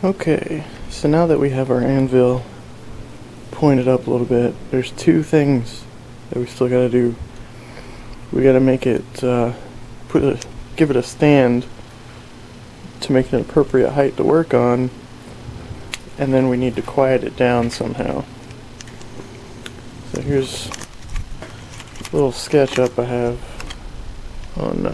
Okay, so now that we have our anvil pointed up a little bit, there's two things that we still gotta do. We gotta make it, give it a stand to make it an appropriate height to work on, and then we need to quiet it down somehow. So here's a little sketch up I have on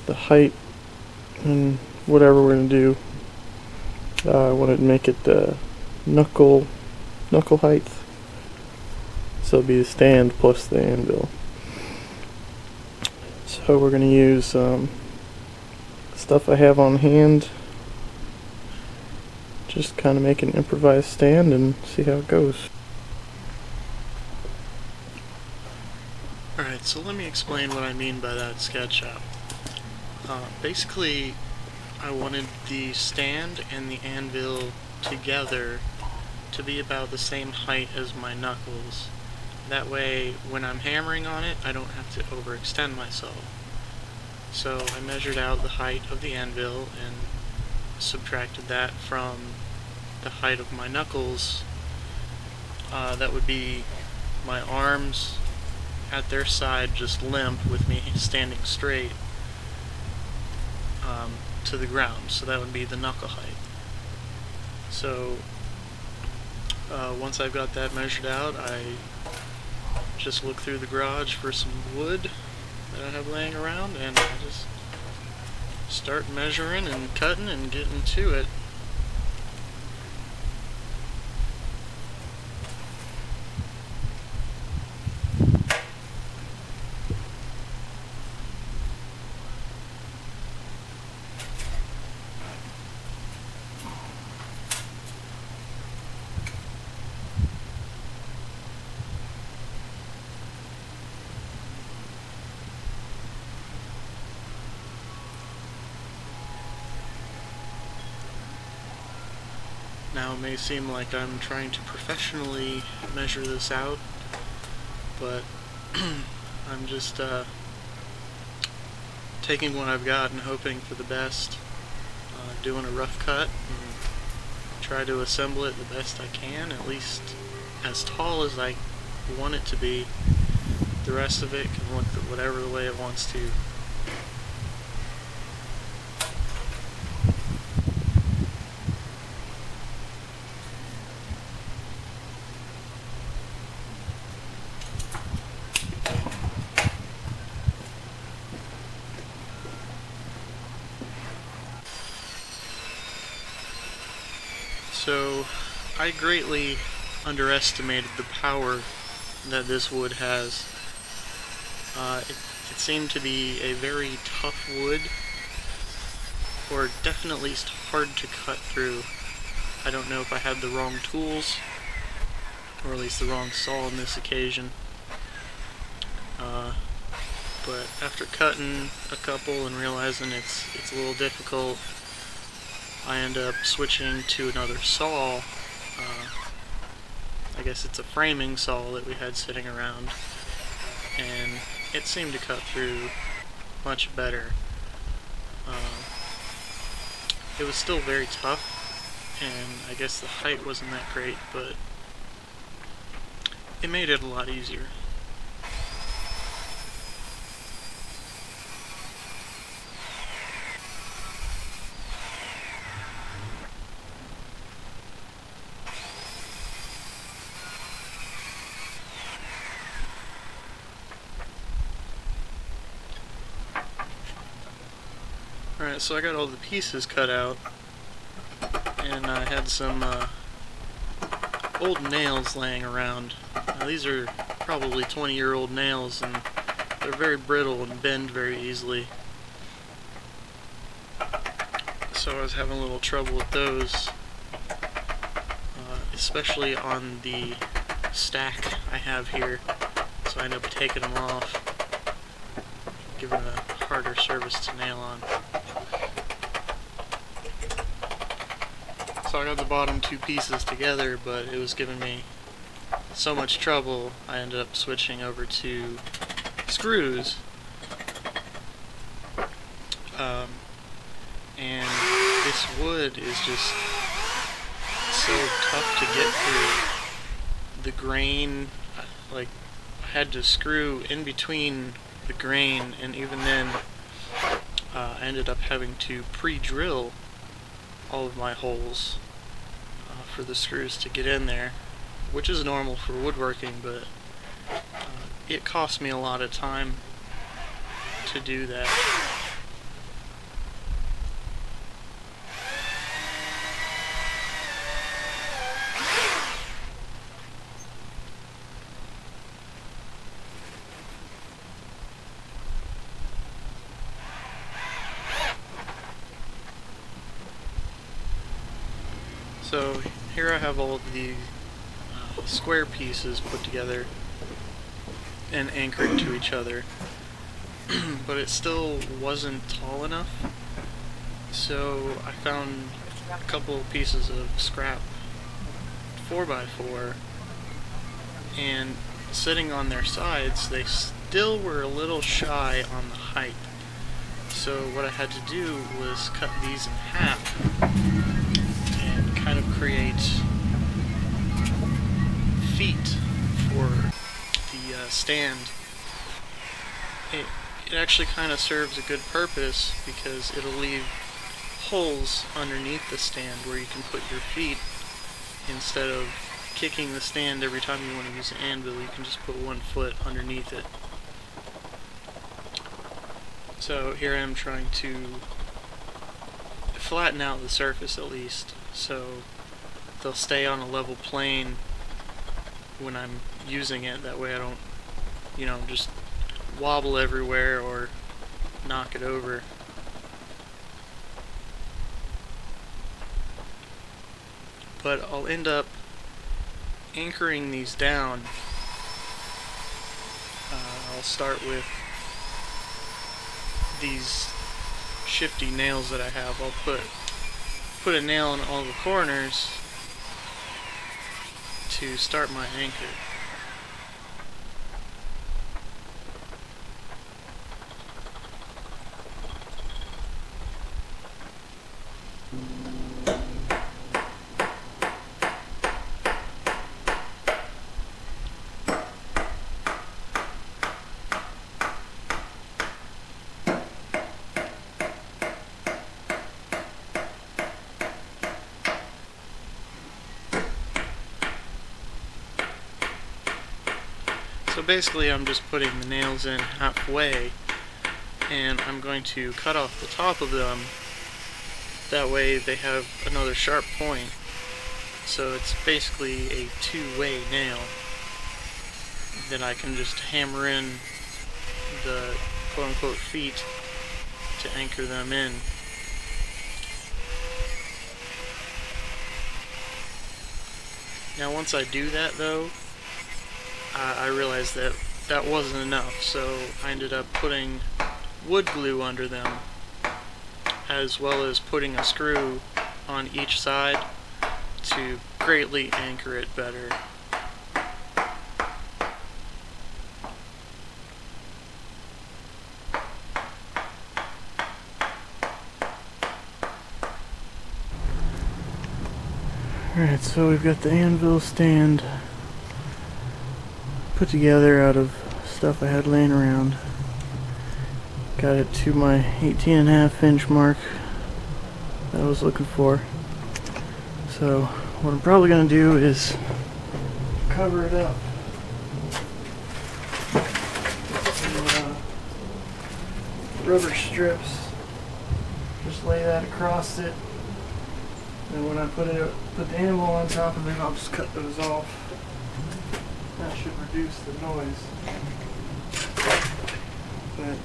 the height and whatever we're gonna do. I want to make it knuckle height, so it'll be the stand plus the anvil. So we're gonna use stuff I have on hand. Just kind of make an improvised stand and see how it goes. Alright, so let me explain what I mean by that SketchUp. Basically, I wanted the stand and the anvil together to be about the same height as my knuckles. That way, when I'm hammering on it, I don't have to overextend myself. So I measured out the height of the anvil and subtracted that from the height of my knuckles. That would be my arms at their side just limp with me standing straight to the ground, so that would be the knuckle height. So once I've got that measured out, I just look through the garage for some wood that I have laying around, and I just start measuring and cutting and getting to it. Now it may seem like I'm trying to professionally measure this out, but I'm just taking what I've got and hoping for the best, doing a rough cut and try to assemble it the best I can, at least as tall as I want it to be. The rest of it can look whatever way it wants to. So, I greatly underestimated the power that this wood has. It seemed to be a very tough wood, or definitely hard to cut through. I don't know if I had the wrong tools, or at least the wrong saw on this occasion. But after cutting a couple and realizing it's a little difficult, I end up switching to another saw. I guess it's a framing saw that we had sitting around, and it seemed to cut through much better. It was still very tough, and I guess the height wasn't that great, but it made it a lot easier. Alright, so I got all the pieces cut out, and I had some old nails laying around. Now, these are probably 20-year-old nails, and they're very brittle and bend very easily. So I was having a little trouble with those, especially on the stack I have here. So I ended up taking them off, giving a harder surface to nail on. So I got the bottom two pieces together, but it was giving me so much trouble, I ended up switching over to screws. And this this wood is just so tough to get through. The grain, like, I had to screw in between the grain, and even then I ended up having to pre-drill all of my holes for the screws to get in there, which is normal for woodworking, but it cost me a lot of time to do that. So here I have all of the square pieces put together and anchored to each other, but it still wasn't tall enough, so I found a couple of pieces of scrap 4x4, and sitting on their sides, they still were a little shy on the height. So what I had to do was cut these in half and kind of create feet for the stand. It actually kind of serves a good purpose because it'll leave holes underneath the stand where you can put your feet. Instead of kicking the stand every time you want to use an anvil, you can just put one foot underneath it. So here I am trying to flatten out the surface at least, so they'll stay on a level plane when I'm using it. That way I don't, just wobble everywhere or knock it over. But I'll end up anchoring these down. I'll start with these shifty nails that I have. I'll put a nail in all the corners to start my anchor. So basically I'm just putting the nails in halfway, and I'm going to cut off the top of them. That way they have another sharp point. So it's basically a two-way nail that I can just hammer in the quote-unquote feet to anchor them in. Now once I do that though, I realized that that wasn't enough, so I ended up putting wood glue under them, as well as putting a screw on each side to greatly anchor it better. Alright, so we've got the anvil stand put together out of stuff I had laying around. Got it to my 18.5 inch mark that I was looking for. So what I'm probably going to do is cover it up. And, rubber strips. Just lay that across it. And when I put the anvil on top of it, I'll just cut those off. That should reduce the noise. But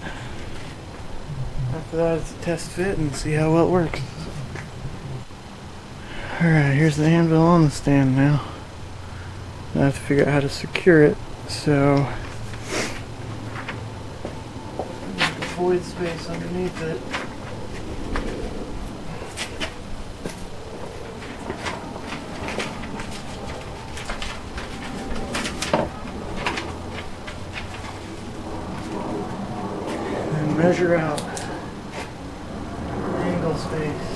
after that, it's a test fit and see how well it works. Alright, here's the anvil on the stand now. I have to figure out how to secure it, so void space underneath it. And measure out angle space.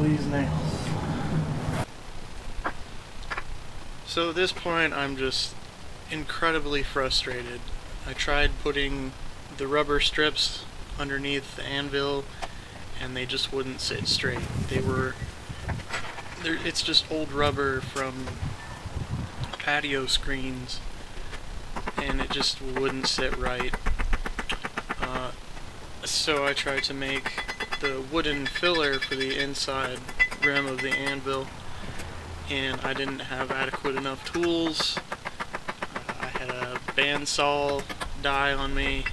these nails. So at this point, I'm just incredibly frustrated. I tried putting the rubber strips underneath the anvil, and they just wouldn't sit straight. It's just old rubber from patio screens, and it just wouldn't sit right. So I tried to make the wooden filler for the inside rim of the anvil, and I didn't have adequate enough tools. I had a bandsaw die on me,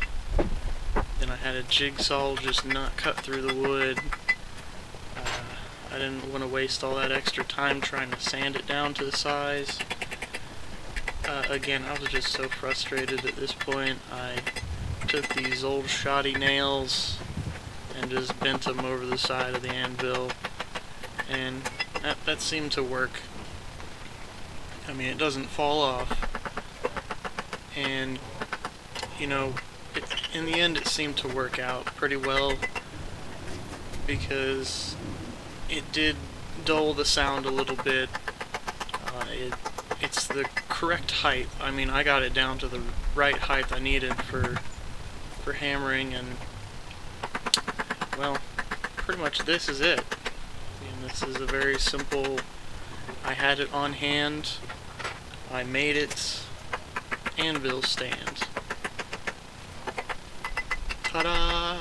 then I had a jigsaw just not cut through the wood. I didn't want to waste all that extra time trying to sand it down to the size. Again, I was just so frustrated at this point. I took these old shoddy nails and just bent them over the side of the anvil, and that seemed to work. I mean, it doesn't fall off, and you know, in the end it seemed to work out pretty well, because it did dull the sound a little bit. It's the correct height. I mean, I got it down to the right height I needed for hammering, and well, pretty much this is it. And this is a very simple, I had it on hand, I made it, anvil stand. Ta-da!